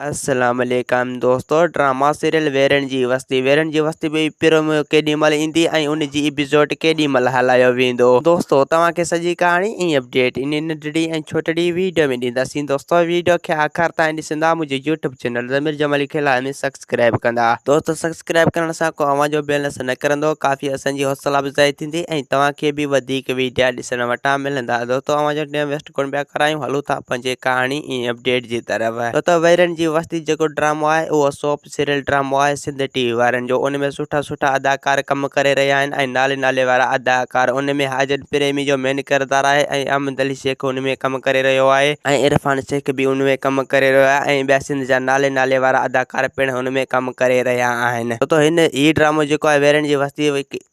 अस्सलाम वालेकुम दोस्तों। ड्रामा सीरियल वेरन जी वस्ती में पिरोमो केॾी महिल ईंदी ऐं उन जी एपिसोड केॾी महिल हलायो वेंदो। दोस्तों तव्हांखे सॼी कहाणी ऐं अपडेट इन नंढड़ी ऐं छोटड़ी वीडियो में ॾींदासीं। दोस्तों वीडियो खे आख़िर ताईं ॾिसंदा मुंहिंजे यूट्यूब चैनल ज़मीर जमाली खिला में सब्सक्राइब कंदा। दोस्तों सब्सक्राइब करण सां को आवाज़ जो बैलेंस न करंदो, काफ़ी असांजी हौसला अफ़ज़ाई थींदी ऐं तव्हांखे बि वधीक वीडियो ॾिसण वटां मिलंदा। दोस्तों आवाज़ जो टाइम वेस्ट कोन पिया करायूं, हलूं था पंहिंजे कहाणी ऐं अपडेट जी तरफ़। दोस्तों वेरन जी वस्ती जेको ड्रामो आहे उहो सोप सीरियल ड्रामो आहे सिंध टीवी वारनि जो। उन में सुठा सुठा अदाकार कम करे रहिया आहिनि ऐं नाले नाले वारा अदाकार। उन में हाजन प्रेमी जो मेन किरदारु आहे ऐं अहमद अली शेख उन में कमु करे रहियो आहे ऐं इरफान शेख बि उन में कमु करे रहियो आहे ऐं ॿिया सिंध जा नाले नाले वारा अदाकार पिणु हुन में कमु करे रहिया आहिनि। तो ही ड्रामो जेको आहे वेरन जी वस्ती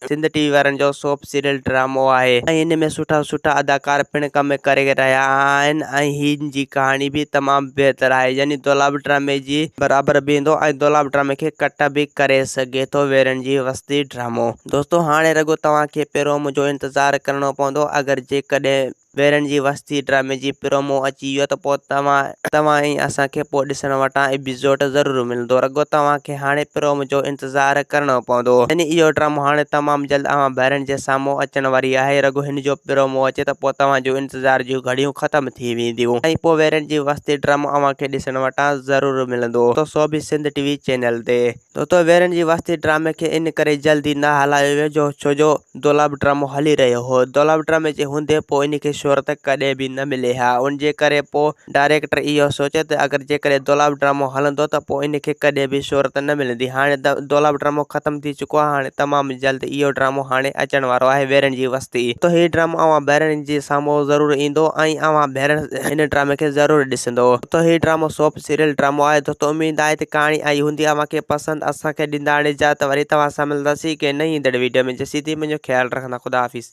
सिंध टीवी वारनि जो सोप सीरियल ड्रामो आहे ऐं इन में सुठा सुठा अदाकार पिणु कमु करे रहिया आहिनि ऐं हिन जी कहाणी बि तमामु बहितर आहे। यानी दौलाब ड्रामे जी बराबरि बीहंदो ऐं दौलाब ड्रामे खे कट बि करे सघे थो वेरन जी वस्ती ड्रामो। दोस्तों हाणे रुॻो तव्हांखे प्रोमो मुंहिंजो इंतज़ारु करिणो पवंदो। अगरि जेकॾहिं वेरन जी वस्ती ड्रामे जी प्रोमो अची वियो त पोइ तव्हां ऐं असांखे पोइ ॾिसण वटां एपिसोड ज़रूरु मिलंदो। रुॻो तव्हांखे हाणे प्रोमो जो इंतज़ारु करिणो पवंदो। यानी इहो ड्रामो हाणे तमामु जल्द अवां ॿारनि जे साम्हूं अचण वारी आहे। रुॻो हिन जो प्रोमो अचे त पोइ तव्हांजो इंतज़ार जूं घड़ियूं ख़तमु थी वेंदियूं ऐं पोइ वेरन जी वस्ती ड्रामो अव्हांखे ॾिसण वटां ज़रूरु मिलंदो। तो सो बि सिंध टीवी चैनल ते। तो वेरन जी वस्ती ड्रामे खे इन करे जल्दी न हलायो वियो छो जो दौलाब ड्रामो हली रहियो हो। दौलाब ड्रामे जे हूंदे पोइ इन खे शोहरत कॾहिं बि न मिले हा। उन जे करे पोइ डायरेक्टर इहो सोचे त अगरि जेकॾहिं दौलाब ड्रामो हलंदो त पोइ इन खे कॾहिं बि शोहरत न मिलंदी। हाणे दौलाब ड्रामो ख़तमु थी चुको आहे। हाणे तमामु जल्द इहो ड्रामो हाणे अचण वारो आहे वेरन जी वस्ती। तो हीउ ड्रामो अवां ॿारनि जे साम्हूं ज़रूरु ईंदो ऐं अवां ॿार हिन ड्रामे खे ज़रूरु ॾिसंदो। तो हीउ ड्रामो सोप सीरियल ड्रामो आहे। दोस्तों उम्मीद आहे त कहाणी आई हूंदी अव्हांखे पसंदि। असांखे ॾींदा हाणे इजाज़त, वरी तव्हां सां मिलंदासीं के नई ईंदड़ वीडियो में। जेसीं ताईं मुंहिंजो ख़्यालु रखंदा। ख़ुदा हाफ़िज़।